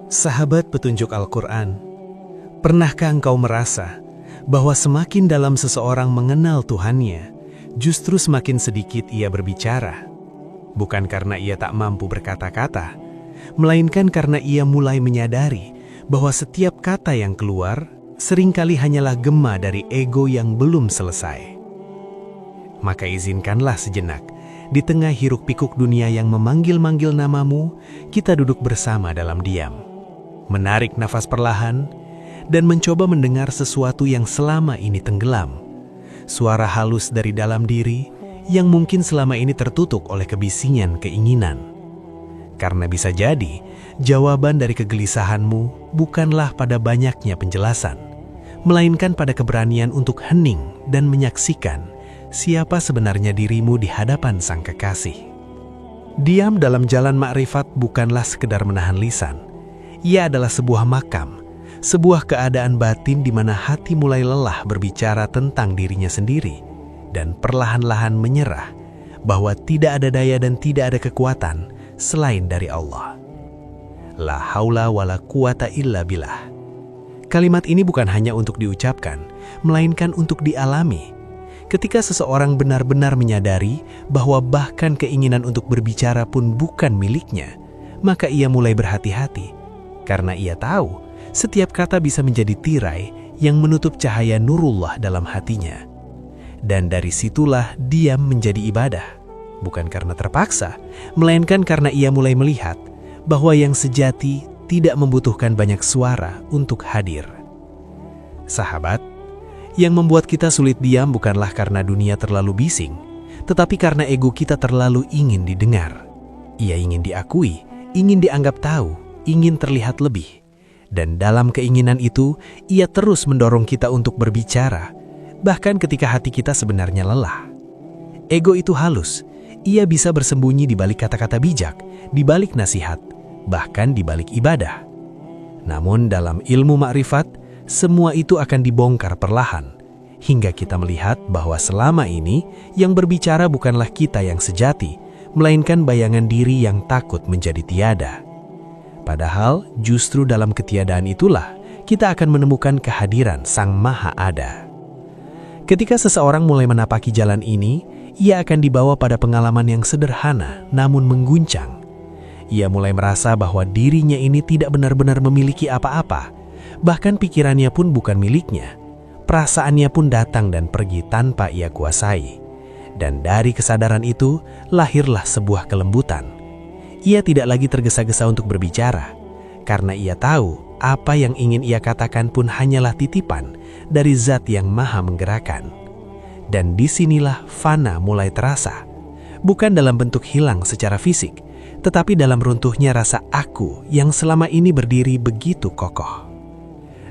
Sahabat petunjuk Al-Quran, pernahkah engkau merasa bahwa semakin dalam seseorang mengenal Tuhannya, justru semakin sedikit ia berbicara? Bukan karena ia tak mampu berkata-kata, melainkan karena ia mulai menyadari bahwa setiap kata yang keluar seringkali hanyalah gema dari ego yang belum selesai. Maka izinkanlah sejenak, di tengah hiruk-pikuk dunia yang memanggil-manggil namamu, kita duduk bersama dalam diam. Menarik nafas perlahan, dan mencoba mendengar sesuatu yang selama ini tenggelam. Suara halus dari dalam diri, yang mungkin selama ini tertutup oleh kebisingan keinginan. Karena bisa jadi, jawaban dari kegelisahanmu bukanlah pada banyaknya penjelasan, melainkan pada keberanian untuk hening dan menyaksikan siapa sebenarnya dirimu di hadapan Sang Kekasih. Diam dalam jalan makrifat bukanlah sekedar menahan lisan. Ia adalah sebuah makam, sebuah keadaan batin di mana hati mulai lelah berbicara tentang dirinya sendiri dan perlahan-lahan menyerah bahwa tidak ada daya dan tidak ada kekuatan selain dari Allah. La haula wala quwata illa billah. Kalimat ini bukan hanya untuk diucapkan, melainkan untuk dialami. Ketika seseorang benar-benar menyadari bahwa bahkan keinginan untuk berbicara pun bukan miliknya, maka ia mulai berhati-hati. Karena ia tahu, setiap kata bisa menjadi tirai yang menutup cahaya nurullah dalam hatinya. Dan dari situlah diam menjadi ibadah. Bukan karena terpaksa, melainkan karena ia mulai melihat bahwa yang sejati tidak membutuhkan banyak suara untuk hadir. Sahabat, yang membuat kita sulit diam bukanlah karena dunia terlalu bising, tetapi karena ego kita terlalu ingin didengar. Ia ingin diakui, ingin dianggap tahu, ingin terlihat lebih. Dan dalam keinginan itu, ia terus mendorong kita untuk berbicara, bahkan ketika hati kita sebenarnya lelah. Ego itu halus, ia bisa bersembunyi di balik kata-kata bijak, di balik nasihat, bahkan di balik ibadah. Namun dalam ilmu makrifat, semua itu akan dibongkar perlahan, hingga kita melihat bahwa selama ini yang berbicara bukanlah kita yang sejati, melainkan bayangan diri yang takut menjadi tiada. Padahal justru dalam ketiadaan itulah kita akan menemukan kehadiran Sang Maha Ada. Ketika seseorang mulai menapaki jalan ini, ia akan dibawa pada pengalaman yang sederhana namun mengguncang. Ia mulai merasa bahwa dirinya ini tidak benar-benar memiliki apa-apa, bahkan pikirannya pun bukan miliknya. Perasaannya pun datang dan pergi tanpa ia kuasai. Dan dari kesadaran itu, lahirlah sebuah kelembutan. Ia tidak lagi tergesa-gesa untuk berbicara, karena ia tahu apa yang ingin ia katakan pun hanyalah titipan dari Zat yang Maha Menggerakkan. Dan disinilah fana mulai terasa, bukan dalam bentuk hilang secara fisik, tetapi dalam runtuhnya rasa aku yang selama ini berdiri begitu kokoh.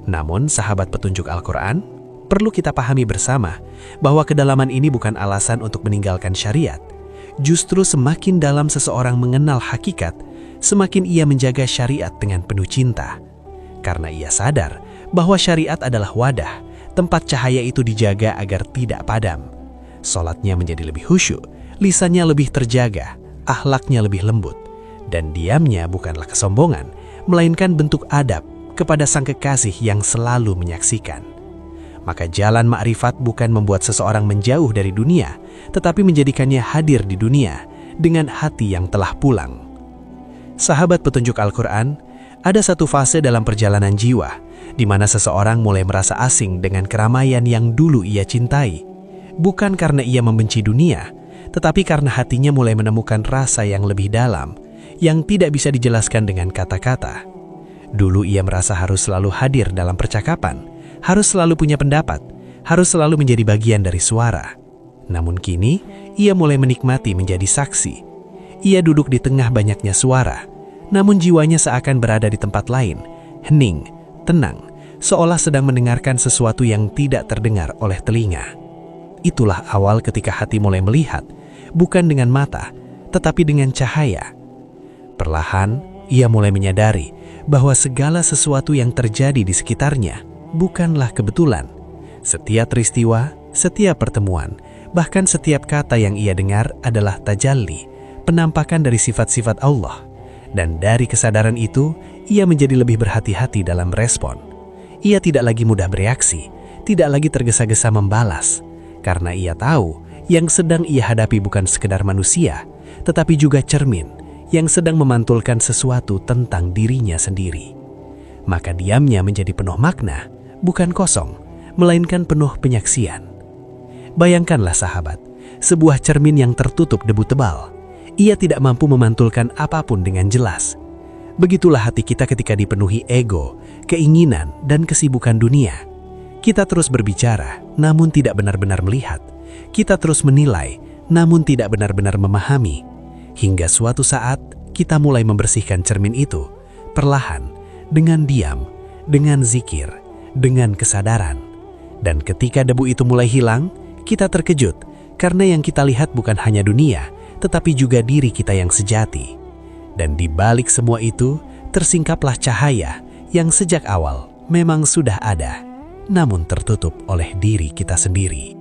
Namun sahabat petunjuk Al-Quran, perlu kita pahami bersama bahwa kedalaman ini bukan alasan untuk meninggalkan syariat. Justru semakin dalam seseorang mengenal hakikat, semakin ia menjaga syariat dengan penuh cinta. Karena ia sadar bahwa syariat adalah wadah, tempat cahaya itu dijaga agar tidak padam. Salatnya menjadi lebih khusyuk, lisannya lebih terjaga, akhlaknya lebih lembut. Dan diamnya bukanlah kesombongan, melainkan bentuk adab kepada Sang Kekasih yang selalu menyaksikan. Maka jalan makrifat bukan membuat seseorang menjauh dari dunia, tetapi menjadikannya hadir di dunia dengan hati yang telah pulang. Sahabat petunjuk Al-Quran, ada satu fase dalam perjalanan jiwa, di mana seseorang mulai merasa asing dengan keramaian yang dulu ia cintai. Bukan karena ia membenci dunia, tetapi karena hatinya mulai menemukan rasa yang lebih dalam, yang tidak bisa dijelaskan dengan kata-kata. Dulu ia merasa harus selalu hadir dalam percakapan, harus selalu punya pendapat, harus selalu menjadi bagian dari suara. Namun kini, ia mulai menikmati menjadi saksi. Ia duduk di tengah banyaknya suara, namun jiwanya seakan berada di tempat lain, hening, tenang, seolah sedang mendengarkan sesuatu yang tidak terdengar oleh telinga. Itulah awal ketika hati mulai melihat, bukan dengan mata, tetapi dengan cahaya. Perlahan, ia mulai menyadari bahwa segala sesuatu yang terjadi di sekitarnya bukanlah kebetulan. Setiap peristiwa, setiap pertemuan, bahkan setiap kata yang ia dengar adalah tajalli, penampakan dari sifat-sifat Allah. Dan dari kesadaran itu, ia menjadi lebih berhati-hati dalam respon. Ia tidak lagi mudah bereaksi, tidak lagi tergesa-gesa membalas, karena ia tahu yang sedang ia hadapi bukan sekedar manusia, tetapi juga cermin yang sedang memantulkan sesuatu tentang dirinya sendiri. Maka diamnya menjadi penuh makna, bukan kosong, melainkan penuh penyaksian. Bayangkanlah sahabat, sebuah cermin yang tertutup debu tebal. Ia tidak mampu memantulkan apapun dengan jelas. Begitulah hati kita ketika dipenuhi ego, keinginan, dan kesibukan dunia. Kita terus berbicara, namun tidak benar-benar melihat. Kita terus menilai, namun tidak benar-benar memahami. Hingga suatu saat, kita mulai membersihkan cermin itu, perlahan, dengan diam, dengan zikir, dengan kesadaran. Dan ketika debu itu mulai hilang, kita terkejut, karena yang kita lihat bukan hanya dunia, tetapi juga diri kita yang sejati. Dan di balik semua itu, tersingkaplah cahaya yang sejak awal memang sudah ada, namun tertutup oleh diri kita sendiri.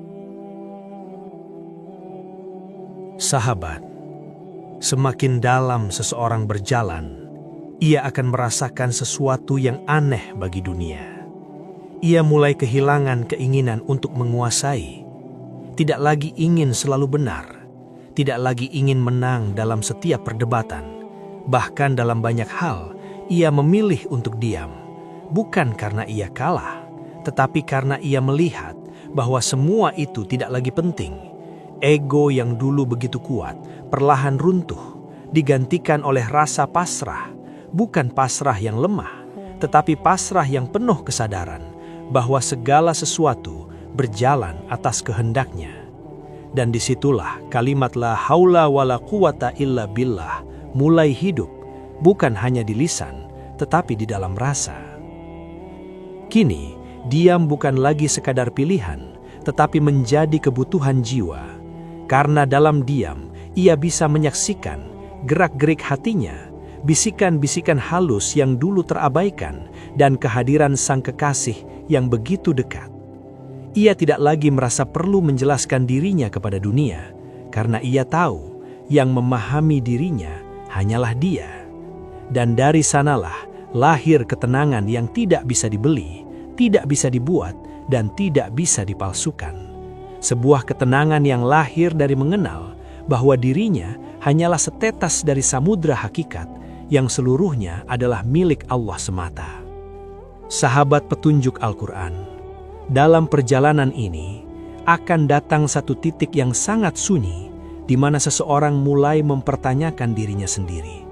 Sahabat, semakin dalam seseorang berjalan, ia akan merasakan sesuatu yang aneh bagi dunia. Ia mulai kehilangan keinginan untuk menguasai, tidak lagi ingin selalu benar, tidak lagi ingin menang dalam setiap perdebatan. Bahkan dalam banyak hal, ia memilih untuk diam, bukan karena ia kalah, tetapi karena ia melihat bahwa semua itu tidak lagi penting. Ego yang dulu begitu kuat, perlahan runtuh, digantikan oleh rasa pasrah, bukan pasrah yang lemah, tetapi pasrah yang penuh kesadaran bahwa segala sesuatu berjalan atas kehendaknya. Dan disitulah kalimat la haula wala quwata illa billah mulai hidup, bukan hanya di lisan, tetapi di dalam rasa. Kini, diam bukan lagi sekadar pilihan, tetapi menjadi kebutuhan jiwa. Karena dalam diam, ia bisa menyaksikan gerak-gerik hatinya, bisikan-bisikan halus yang dulu terabaikan, dan kehadiran sang kekasih yang begitu dekat. Ia tidak lagi merasa perlu menjelaskan dirinya kepada dunia, karena ia tahu yang memahami dirinya hanyalah dia. Dan dari sanalah lahir ketenangan yang tidak bisa dibeli, tidak bisa dibuat, dan tidak bisa dipalsukan. Sebuah ketenangan yang lahir dari mengenal bahwa dirinya hanyalah setetes dari samudra hakikat yang seluruhnya adalah milik Allah semata. Sahabat petunjuk Al-Quran, dalam perjalanan ini akan datang satu titik yang sangat sunyi di mana seseorang mulai mempertanyakan dirinya sendiri.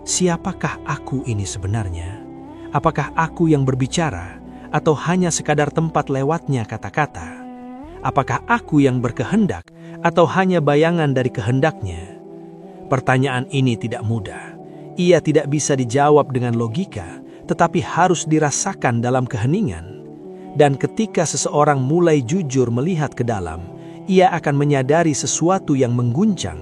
Siapakah aku ini sebenarnya? Apakah aku yang berbicara atau hanya sekadar tempat lewatnya kata-kata? Apakah aku yang berkehendak atau hanya bayangan dari kehendaknya? Pertanyaan ini tidak mudah. Ia tidak bisa dijawab dengan logika, tetapi harus dirasakan dalam keheningan. Dan ketika seseorang mulai jujur melihat ke dalam, ia akan menyadari sesuatu yang mengguncang,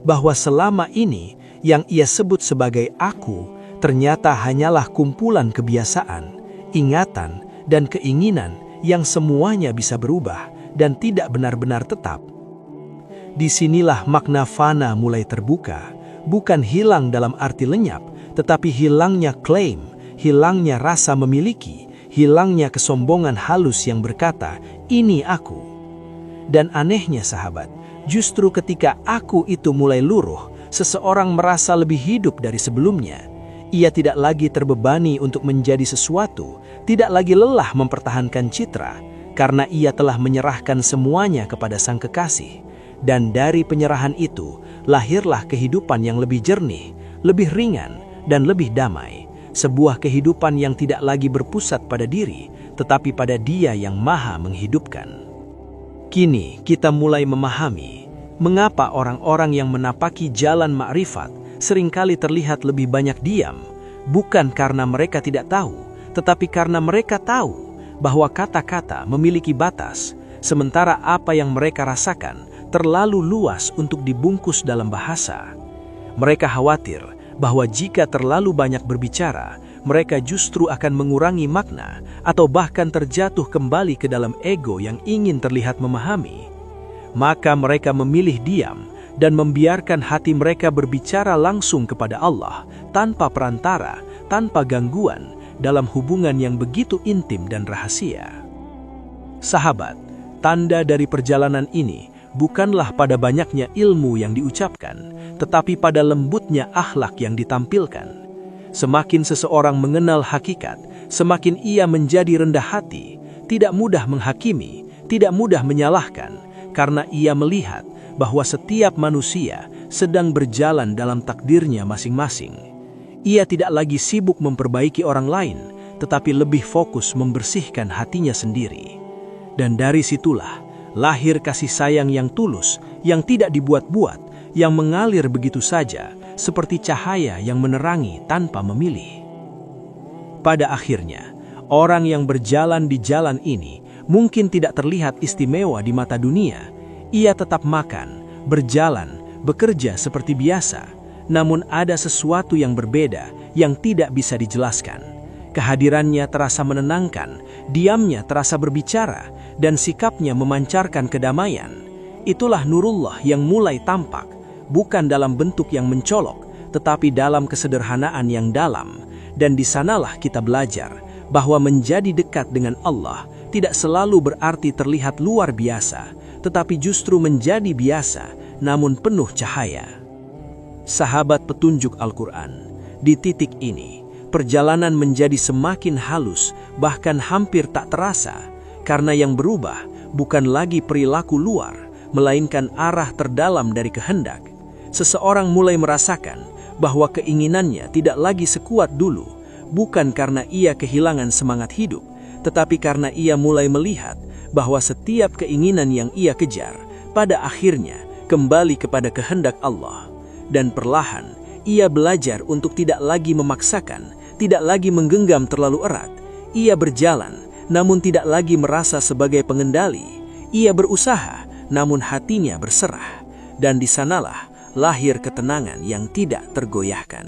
bahwa selama ini yang ia sebut sebagai aku ternyata hanyalah kumpulan kebiasaan, ingatan, dan keinginan yang semuanya bisa berubah dan tidak benar-benar tetap. Disinilah makna fana mulai terbuka, bukan hilang dalam arti lenyap, tetapi hilangnya klaim, hilangnya rasa memiliki, hilangnya kesombongan halus yang berkata, ini aku. Dan anehnya sahabat, justru ketika aku itu mulai luruh, seseorang merasa lebih hidup dari sebelumnya. Ia tidak lagi terbebani untuk menjadi sesuatu, tidak lagi lelah mempertahankan citra, karena ia telah menyerahkan semuanya kepada sang kekasih. Dan dari penyerahan itu, lahirlah kehidupan yang lebih jernih, lebih ringan, dan lebih damai. Sebuah kehidupan yang tidak lagi berpusat pada diri, tetapi pada Dia yang Maha menghidupkan. Kini kita mulai memahami mengapa orang-orang yang menapaki jalan ma'rifat seringkali terlihat lebih banyak diam, bukan karena mereka tidak tahu, tetapi karena mereka tahu bahwa kata-kata memiliki batas, sementara apa yang mereka rasakan terlalu luas untuk dibungkus dalam bahasa. Mereka khawatir bahwa jika terlalu banyak berbicara, mereka justru akan mengurangi makna atau bahkan terjatuh kembali ke dalam ego yang ingin terlihat memahami. Maka mereka memilih diam dan membiarkan hati mereka berbicara langsung kepada Allah tanpa perantara, tanpa gangguan, dalam hubungan yang begitu intim dan rahasia. Sahabat, tanda dari perjalanan ini bukanlah pada banyaknya ilmu yang diucapkan, tetapi pada lembutnya akhlak yang ditampilkan. Semakin seseorang mengenal hakikat, semakin ia menjadi rendah hati, tidak mudah menghakimi, tidak mudah menyalahkan, karena ia melihat bahwa setiap manusia sedang berjalan dalam takdirnya masing-masing. Ia tidak lagi sibuk memperbaiki orang lain, tetapi lebih fokus membersihkan hatinya sendiri. Dan dari situlah lahir kasih sayang yang tulus, yang tidak dibuat-buat, yang mengalir begitu saja, seperti cahaya yang menerangi tanpa memilih. Pada akhirnya, orang yang berjalan di jalan ini mungkin tidak terlihat istimewa di mata dunia. Ia tetap makan, berjalan, bekerja seperti biasa, namun ada sesuatu yang berbeda yang tidak bisa dijelaskan. Kehadirannya terasa menenangkan, diamnya terasa berbicara, dan sikapnya memancarkan kedamaian. Itulah Nurullah yang mulai tampak, bukan dalam bentuk yang mencolok, tetapi dalam kesederhanaan yang dalam. Dan di sanalah kita belajar bahwa menjadi dekat dengan Allah tidak selalu berarti terlihat luar biasa, tetapi justru menjadi biasa, namun penuh cahaya. Sahabat petunjuk Al-Quran, di titik ini, perjalanan menjadi semakin halus, bahkan hampir tak terasa, karena yang berubah bukan lagi perilaku luar, melainkan arah terdalam dari kehendak. Seseorang mulai merasakan bahwa keinginannya tidak lagi sekuat dulu, bukan karena ia kehilangan semangat hidup, tetapi karena ia mulai melihat bahwa setiap keinginan yang ia kejar, pada akhirnya kembali kepada kehendak Allah. Dan perlahan, ia belajar untuk tidak lagi memaksakan, tidak lagi menggenggam terlalu erat. Ia berjalan, namun tidak lagi merasa sebagai pengendali. Ia berusaha, namun hatinya berserah. Dan di sanalah lahir ketenangan yang tidak tergoyahkan.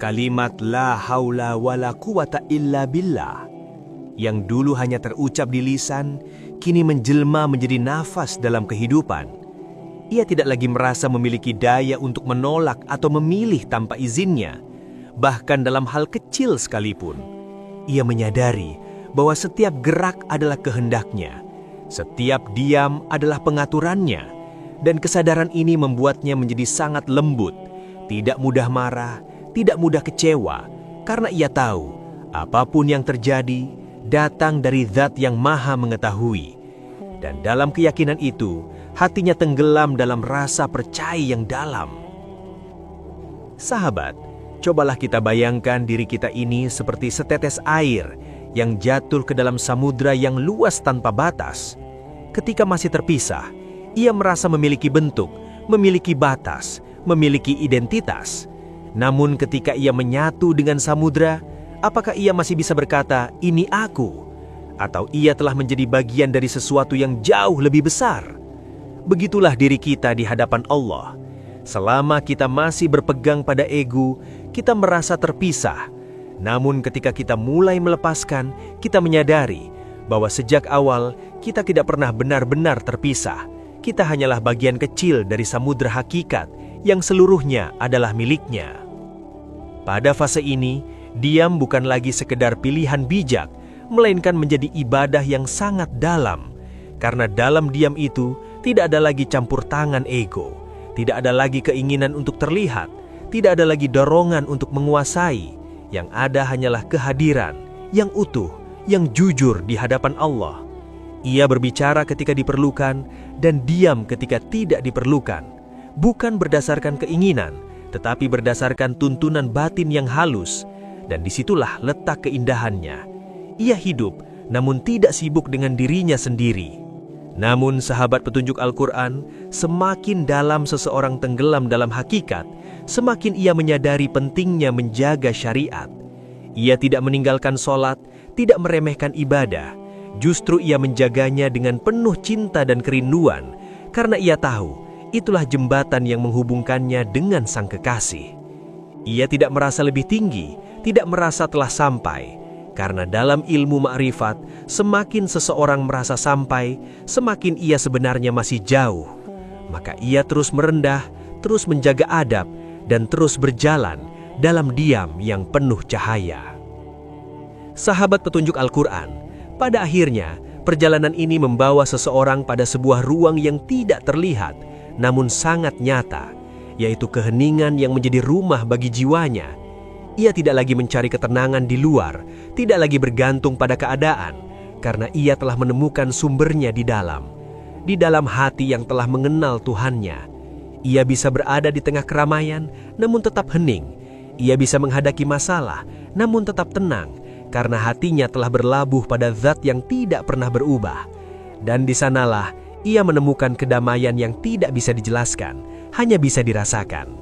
Kalimat la haula wala quwata illa billah yang dulu hanya terucap di lisan, kini menjelma menjadi nafas dalam kehidupan. Ia tidak lagi merasa memiliki daya untuk menolak atau memilih tanpa izinnya, bahkan dalam hal kecil sekalipun. Ia menyadari bahwa setiap gerak adalah kehendaknya, setiap diam adalah pengaturannya, dan kesadaran ini membuatnya menjadi sangat lembut, tidak mudah marah, tidak mudah kecewa, karena ia tahu apapun yang terjadi datang dari Zat yang Maha Mengetahui. Dan dalam keyakinan itu, hatinya tenggelam dalam rasa percaya yang dalam. Sahabat, cobalah kita bayangkan diri kita ini seperti setetes air yang jatuh ke dalam samudra yang luas tanpa batas. Ketika masih terpisah, ia merasa memiliki bentuk, memiliki batas, memiliki identitas. Namun ketika ia menyatu dengan samudra, apakah ia masih bisa berkata, "Ini aku"? Atau ia telah menjadi bagian dari sesuatu yang jauh lebih besar? Begitulah diri kita di hadapan Allah. Selama kita masih berpegang pada ego, kita merasa terpisah. Namun ketika kita mulai melepaskan, kita menyadari bahwa sejak awal kita tidak pernah benar-benar terpisah. Kita hanyalah bagian kecil dari samudra hakikat yang seluruhnya adalah miliknya. Pada fase ini, diam bukan lagi sekedar pilihan bijak, melainkan menjadi ibadah yang sangat dalam. Karena dalam diam itu tidak ada lagi campur tangan ego, tidak ada lagi keinginan untuk terlihat, tidak ada lagi dorongan untuk menguasai. Yang ada hanyalah kehadiran yang utuh, yang jujur di hadapan Allah. Ia berbicara ketika diperlukan dan diam ketika tidak diperlukan, bukan berdasarkan keinginan, tetapi berdasarkan tuntunan batin yang halus. Dan disitulah letak keindahannya. Ia hidup, namun tidak sibuk dengan dirinya sendiri. Namun sahabat petunjuk Al-Quran, semakin dalam seseorang tenggelam dalam hakikat, semakin ia menyadari pentingnya menjaga syariat. Ia tidak meninggalkan sholat, tidak meremehkan ibadah. Justru ia menjaganya dengan penuh cinta dan kerinduan, karena ia tahu itulah jembatan yang menghubungkannya dengan Sang Kekasih. Ia tidak merasa lebih tinggi, tidak merasa telah sampai. Karena dalam ilmu ma'rifat, semakin seseorang merasa sampai, semakin ia sebenarnya masih jauh. Maka ia terus merendah, terus menjaga adab, dan terus berjalan dalam diam yang penuh cahaya. Sahabat petunjuk Al-Quran, pada akhirnya perjalanan ini membawa seseorang pada sebuah ruang yang tidak terlihat, namun sangat nyata, yaitu keheningan yang menjadi rumah bagi jiwanya. Ia tidak lagi mencari ketenangan di luar, tidak lagi bergantung pada keadaan, karena ia telah menemukan sumbernya di dalam hati yang telah mengenal Tuhannya. Ia bisa berada di tengah keramaian, namun tetap hening. Ia bisa menghadapi masalah, namun tetap tenang, karena hatinya telah berlabuh pada zat yang tidak pernah berubah. Dan di sanalah ia menemukan kedamaian yang tidak bisa dijelaskan, hanya bisa dirasakan.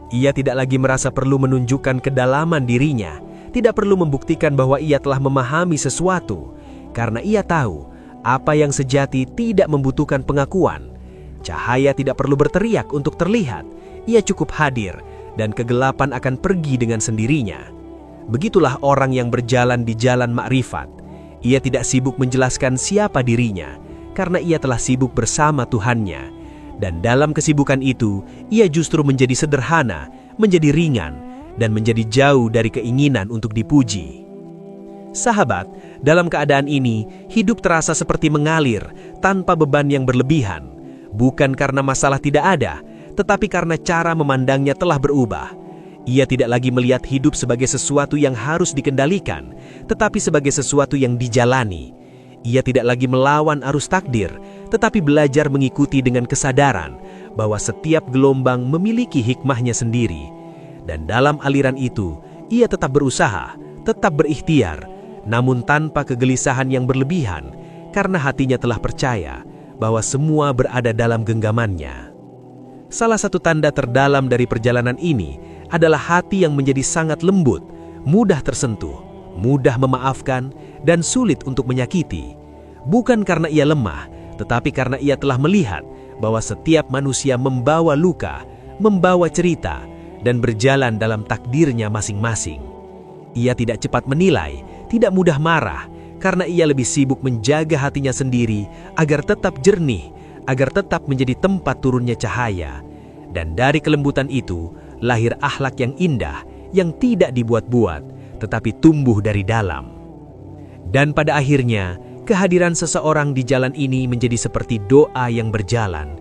Ia tidak lagi merasa perlu menunjukkan kedalaman dirinya, tidak perlu membuktikan bahwa ia telah memahami sesuatu, karena ia tahu apa yang sejati tidak membutuhkan pengakuan. Cahaya tidak perlu berteriak untuk terlihat, ia cukup hadir, dan kegelapan akan pergi dengan sendirinya. Begitulah orang yang berjalan di jalan ma'rifat. Ia tidak sibuk menjelaskan siapa dirinya, karena ia telah sibuk bersama Tuhannya. Dan dalam kesibukan itu, ia justru menjadi sederhana, menjadi ringan, dan menjadi jauh dari keinginan untuk dipuji. Sahabat, dalam keadaan ini, hidup terasa seperti mengalir tanpa beban yang berlebihan. Bukan karena masalah tidak ada, tetapi karena cara memandangnya telah berubah. Ia tidak lagi melihat hidup sebagai sesuatu yang harus dikendalikan, tetapi sebagai sesuatu yang dijalani. Ia tidak lagi melawan arus takdir, tetapi belajar mengikuti dengan kesadaran bahwa setiap gelombang memiliki hikmahnya sendiri. Dan dalam aliran itu, ia tetap berusaha, tetap berikhtiar, namun tanpa kegelisahan yang berlebihan, karena hatinya telah percaya bahwa semua berada dalam genggamannya. Salah satu tanda terdalam dari perjalanan ini adalah hati yang menjadi sangat lembut, mudah tersentuh, mudah memaafkan, dan sulit untuk menyakiti. Bukan karena ia lemah, tetapi karena ia telah melihat bahwa setiap manusia membawa luka, membawa cerita, dan berjalan dalam takdirnya masing-masing. Ia tidak cepat menilai, tidak mudah marah, karena ia lebih sibuk menjaga hatinya sendiri agar tetap jernih, agar tetap menjadi tempat turunnya cahaya. Dan dari kelembutan itu, lahir akhlak yang indah, yang tidak dibuat-buat, tetapi tumbuh dari dalam. Dan pada akhirnya, kehadiran seseorang di jalan ini menjadi seperti doa yang berjalan.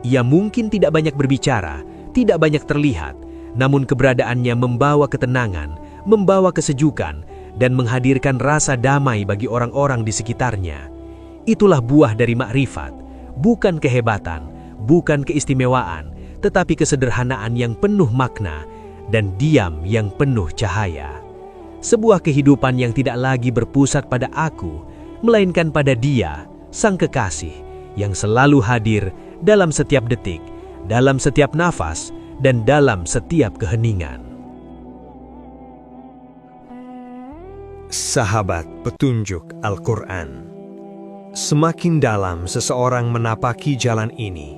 Ia mungkin tidak banyak berbicara, tidak banyak terlihat, namun keberadaannya membawa ketenangan, membawa kesejukan, dan menghadirkan rasa damai bagi orang-orang di sekitarnya. Itulah buah dari ma'rifat, bukan kehebatan, bukan keistimewaan, tetapi kesederhanaan yang penuh makna dan diam yang penuh cahaya. Sebuah kehidupan yang tidak lagi berpusat pada aku, melainkan pada Dia, Sang Kekasih, yang selalu hadir dalam setiap detik, dalam setiap nafas, dan dalam setiap keheningan. Sahabat petunjuk Al-Quran, semakin dalam seseorang menapaki jalan ini,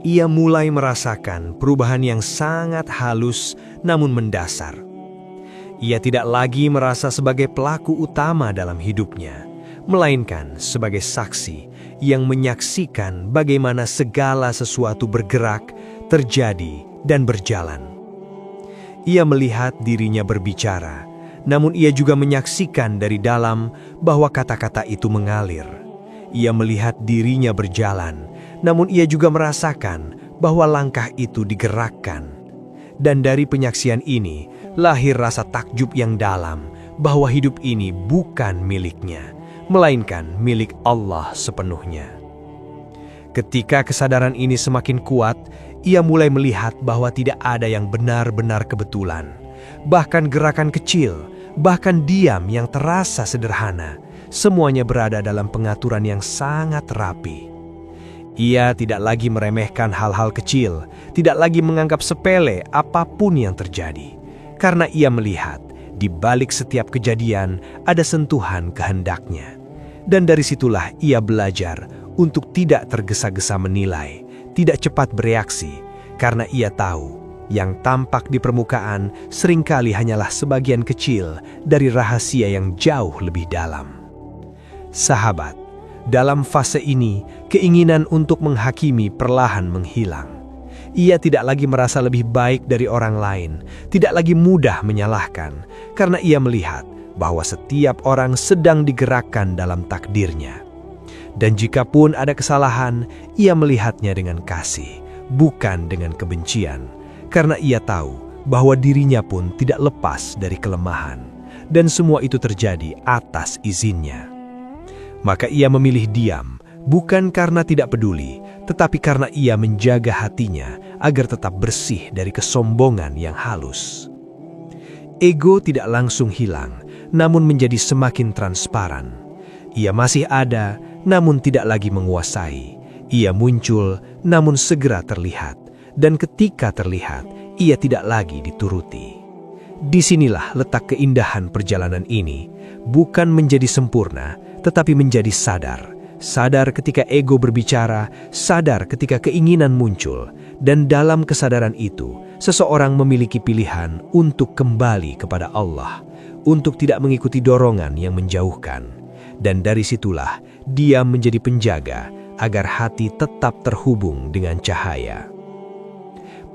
ia mulai merasakan perubahan yang sangat halus namun mendasar. Ia tidak lagi merasa sebagai pelaku utama dalam hidupnya, melainkan sebagai saksi yang menyaksikan bagaimana segala sesuatu bergerak, terjadi, dan berjalan. Ia melihat dirinya berbicara, namun ia juga menyaksikan dari dalam bahwa kata-kata itu mengalir. Ia melihat dirinya berjalan, namun ia juga merasakan bahwa langkah itu digerakkan. Dan dari penyaksian ini, lahir rasa takjub yang dalam bahwa hidup ini bukan miliknya, melainkan milik Allah sepenuhnya. Ketika kesadaran ini semakin kuat, ia mulai melihat bahwa tidak ada yang benar-benar kebetulan. Bahkan gerakan kecil, bahkan diam yang terasa sederhana, semuanya berada dalam pengaturan yang sangat rapi. Ia tidak lagi meremehkan hal-hal kecil, tidak lagi menganggap sepele apapun yang terjadi, karena ia melihat di balik setiap kejadian ada sentuhan kehendaknya. Dan dari situlah ia belajar untuk tidak tergesa-gesa menilai, tidak cepat bereaksi, karena ia tahu Yang tampak di permukaan seringkali hanyalah sebagian kecil dari rahasia yang jauh lebih dalam. Sahabat, dalam fase ini, keinginan untuk menghakimi perlahan menghilang. Ia tidak lagi merasa lebih baik dari orang lain, tidak lagi mudah menyalahkan, karena ia melihat bahwa setiap orang sedang digerakkan dalam takdirnya. Dan jikapun ada kesalahan, ia melihatnya dengan kasih, bukan dengan kebencian. Karena ia tahu bahwa dirinya pun tidak lepas dari kelemahan, dan semua itu terjadi atas izinnya. Maka ia memilih diam, bukan karena tidak peduli, tetapi karena ia menjaga hatinya agar tetap bersih dari kesombongan yang halus. Ego tidak langsung hilang, namun menjadi semakin transparan. Ia masih ada, namun tidak lagi menguasai. Ia muncul, namun segera terlihat. Dan ketika terlihat, ia tidak lagi dituruti. Disinilah letak keindahan perjalanan ini, bukan menjadi sempurna, tetapi menjadi sadar. Sadar ketika ego berbicara, sadar ketika keinginan muncul, dan dalam kesadaran itu, seseorang memiliki pilihan untuk kembali kepada Allah, untuk tidak mengikuti dorongan yang menjauhkan. Dan dari situlah, dia menjadi penjaga agar hati tetap terhubung dengan cahaya.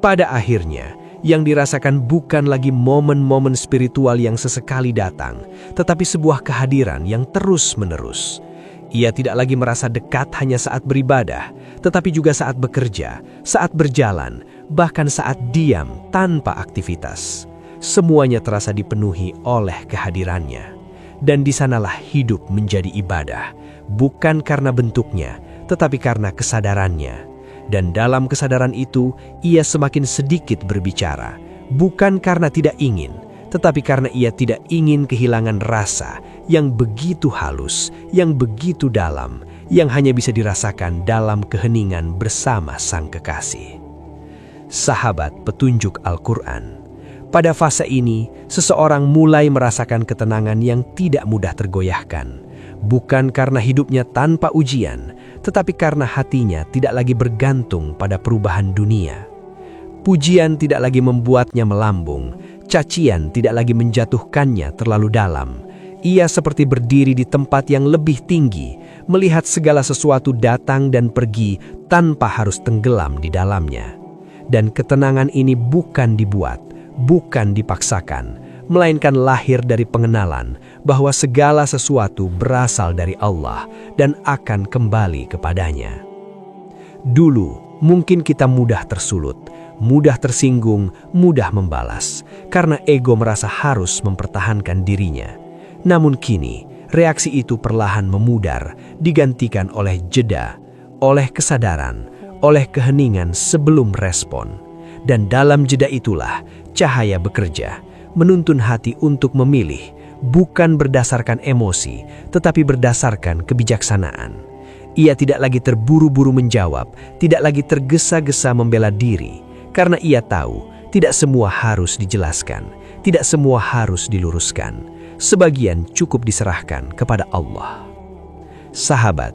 Pada akhirnya, yang dirasakan bukan lagi momen-momen spiritual yang sesekali datang, tetapi sebuah kehadiran yang terus-menerus. Ia tidak lagi merasa dekat hanya saat beribadah, tetapi juga saat bekerja, saat berjalan, bahkan saat diam tanpa aktivitas. Semuanya terasa dipenuhi oleh kehadirannya. Dan di sanalah hidup menjadi ibadah, bukan karena bentuknya, tetapi karena kesadarannya. Dan dalam kesadaran itu, ia semakin sedikit berbicara, bukan karena tidak ingin, tetapi karena ia tidak ingin kehilangan rasa yang begitu halus, yang begitu dalam, yang hanya bisa dirasakan dalam keheningan bersama Sang Kekasih. Sahabat petunjuk Al-Quran, pada fase ini, seseorang mulai merasakan ketenangan yang tidak mudah tergoyahkan, bukan karena hidupnya tanpa ujian, tetapi karena hatinya tidak lagi bergantung pada perubahan dunia. Pujian tidak lagi membuatnya melambung, cacian tidak lagi menjatuhkannya terlalu dalam. Ia seperti berdiri di tempat yang lebih tinggi, melihat segala sesuatu datang dan pergi tanpa harus tenggelam di dalamnya. Dan ketenangan ini bukan dibuat, bukan dipaksakan, melainkan lahir dari pengenalan bahwa segala sesuatu berasal dari Allah dan akan kembali kepadanya. Dulu, mungkin kita mudah tersulut, mudah tersinggung, mudah membalas, karena ego merasa harus mempertahankan dirinya. Namun kini, reaksi itu perlahan memudar, digantikan oleh jeda, oleh kesadaran, oleh keheningan sebelum respon. Dan dalam jeda itulah, cahaya bekerja, menuntun hati untuk memilih, bukan berdasarkan emosi, tetapi berdasarkan kebijaksanaan. Ia tidak lagi terburu-buru menjawab, tidak lagi tergesa-gesa membela diri, karena ia tahu tidak semua harus dijelaskan, tidak semua harus diluruskan. Sebagian cukup diserahkan kepada Allah. Sahabat,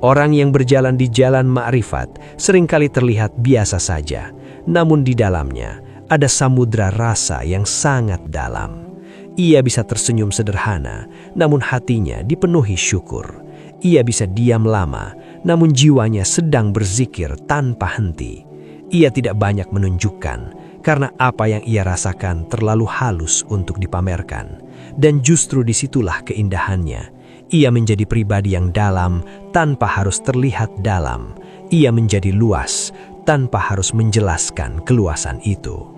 orang yang berjalan di jalan ma'rifat seringkali terlihat biasa saja, namun di dalamnya ada samudra rasa yang sangat dalam. Ia bisa tersenyum sederhana, namun hatinya dipenuhi syukur. Ia bisa diam lama, namun jiwanya sedang berzikir tanpa henti. Ia tidak banyak menunjukkan, karena apa yang ia rasakan terlalu halus untuk dipamerkan. Dan justru disitulah keindahannya. Ia menjadi pribadi yang dalam tanpa harus terlihat dalam. Ia menjadi luas tanpa harus menjelaskan keluasan itu.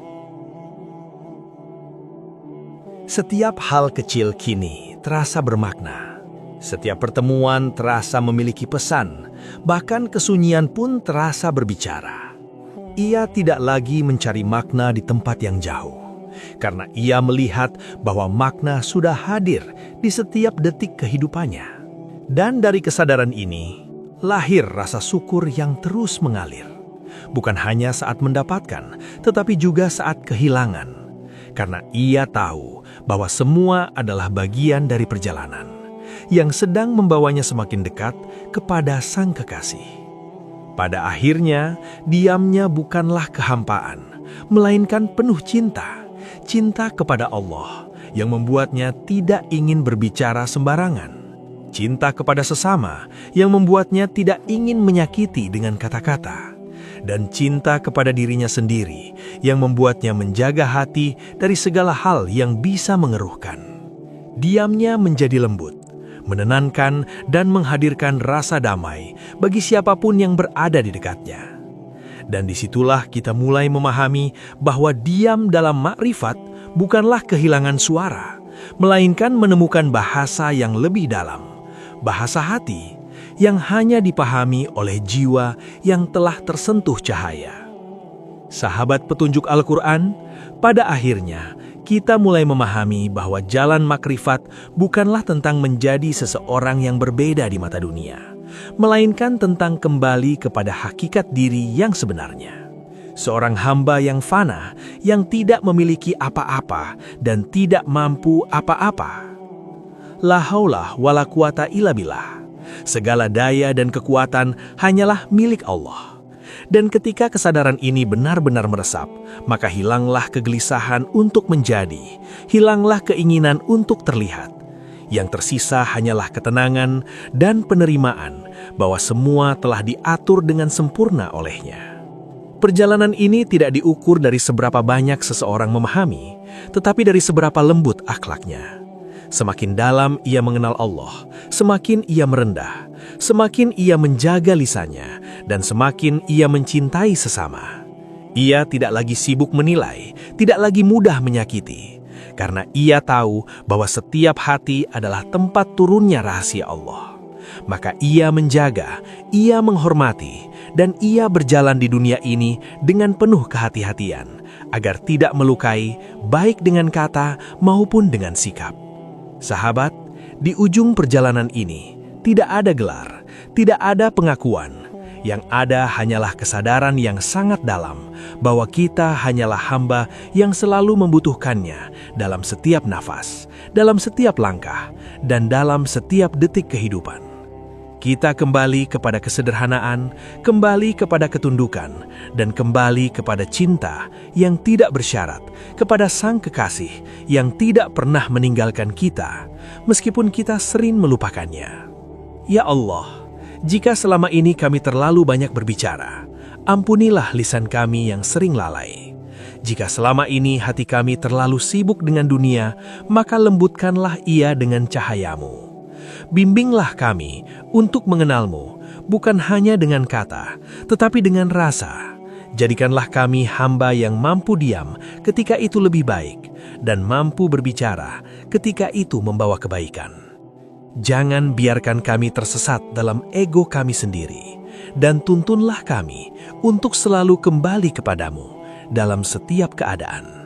Setiap hal kecil kini terasa bermakna. Setiap pertemuan terasa memiliki pesan, bahkan kesunyian pun terasa berbicara. Ia tidak lagi mencari makna di tempat yang jauh, karena ia melihat bahwa makna sudah hadir di setiap detik kehidupannya. Dan dari kesadaran ini, lahir rasa syukur yang terus mengalir. Bukan hanya saat mendapatkan, tetapi juga saat kehilangan. Karena ia tahu bahwa semua adalah bagian dari perjalanan yang sedang membawanya semakin dekat kepada Sang Kekasih. Pada akhirnya, diamnya bukanlah kehampaan, melainkan penuh cinta. Cinta kepada Allah yang membuatnya tidak ingin berbicara sembarangan. Cinta kepada sesama yang membuatnya tidak ingin menyakiti dengan kata-kata. Dan cinta kepada dirinya sendiri yang membuatnya menjaga hati dari segala hal yang bisa mengeruhkan. Diamnya menjadi lembut, menenangkan dan menghadirkan rasa damai bagi siapapun yang berada di dekatnya. Dan disitulah kita mulai memahami bahwa diam dalam makrifat bukanlah kehilangan suara, melainkan menemukan bahasa yang lebih dalam, bahasa hati yang hanya dipahami oleh jiwa yang telah tersentuh cahaya. Sahabat petunjuk Al-Quran, pada akhirnya kita mulai memahami bahwa jalan makrifat bukanlah tentang menjadi seseorang yang berbeda di mata dunia, melainkan tentang kembali kepada hakikat diri yang sebenarnya. Seorang hamba yang fana, yang tidak memiliki apa-apa dan tidak mampu apa-apa. La haula wala quwata illa billah. Segala daya dan kekuatan hanyalah milik Allah. Dan ketika kesadaran ini benar-benar meresap, maka hilanglah kegelisahan untuk menjadi, hilanglah keinginan untuk terlihat. Yang tersisa hanyalah ketenangan dan penerimaan bahwa semua telah diatur dengan sempurna olehnya. Perjalanan ini tidak diukur dari seberapa banyak seseorang memahami, tetapi dari seberapa lembut akhlaknya. Semakin dalam ia mengenal Allah, semakin ia merendah, semakin ia menjaga lisannya, dan semakin ia mencintai sesama. Ia tidak lagi sibuk menilai, tidak lagi mudah menyakiti, karena ia tahu bahwa setiap hati adalah tempat turunnya rahasia Allah. Maka ia menjaga, ia menghormati, dan ia berjalan di dunia ini dengan penuh kehati-hatian, agar tidak melukai, baik dengan kata maupun dengan sikap. Sahabat, di ujung perjalanan ini, tidak ada gelar, tidak ada pengakuan. Yang ada hanyalah kesadaran yang sangat dalam bahwa kita hanyalah hamba yang selalu membutuhkannya dalam setiap nafas, dalam setiap langkah, dan dalam setiap detik kehidupan. Kita kembali kepada kesederhanaan, kembali kepada ketundukan, dan kembali kepada cinta yang tidak bersyarat, kepada Sang Kekasih yang tidak pernah meninggalkan kita, meskipun kita sering melupakannya. Ya Allah, jika selama ini kami terlalu banyak berbicara, ampunilah lisan kami yang sering lalai. Jika selama ini hati kami terlalu sibuk dengan dunia, maka lembutkanlah ia dengan cahayamu. Bimbinglah kami untuk mengenalmu, bukan hanya dengan kata, tetapi dengan rasa. Jadikanlah kami hamba yang mampu diam ketika itu lebih baik, dan mampu berbicara ketika itu membawa kebaikan. Jangan biarkan kami tersesat dalam ego kami sendiri, dan tuntunlah kami untuk selalu kembali kepadamu dalam setiap keadaan.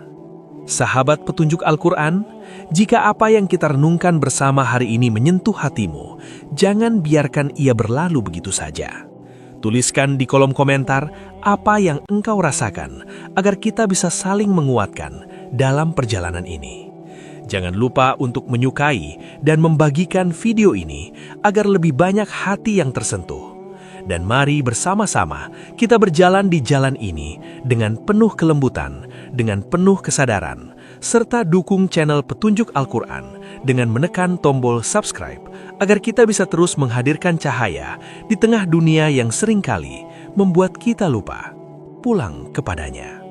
Sahabat petunjuk Al-Quran, jika apa yang kita renungkan bersama hari ini menyentuh hatimu, jangan biarkan ia berlalu begitu saja. Tuliskan di kolom komentar apa yang engkau rasakan, agar kita bisa saling menguatkan dalam perjalanan ini. Jangan lupa untuk menyukai dan membagikan video ini, agar lebih banyak hati yang tersentuh. Dan mari bersama-sama kita berjalan di jalan ini dengan penuh kelembutan, dengan penuh kesadaran, serta dukung channel Petunjuk Al-Quran dengan menekan tombol subscribe, agar kita bisa terus menghadirkan cahaya di tengah dunia yang seringkali membuat kita lupa pulang kepadanya.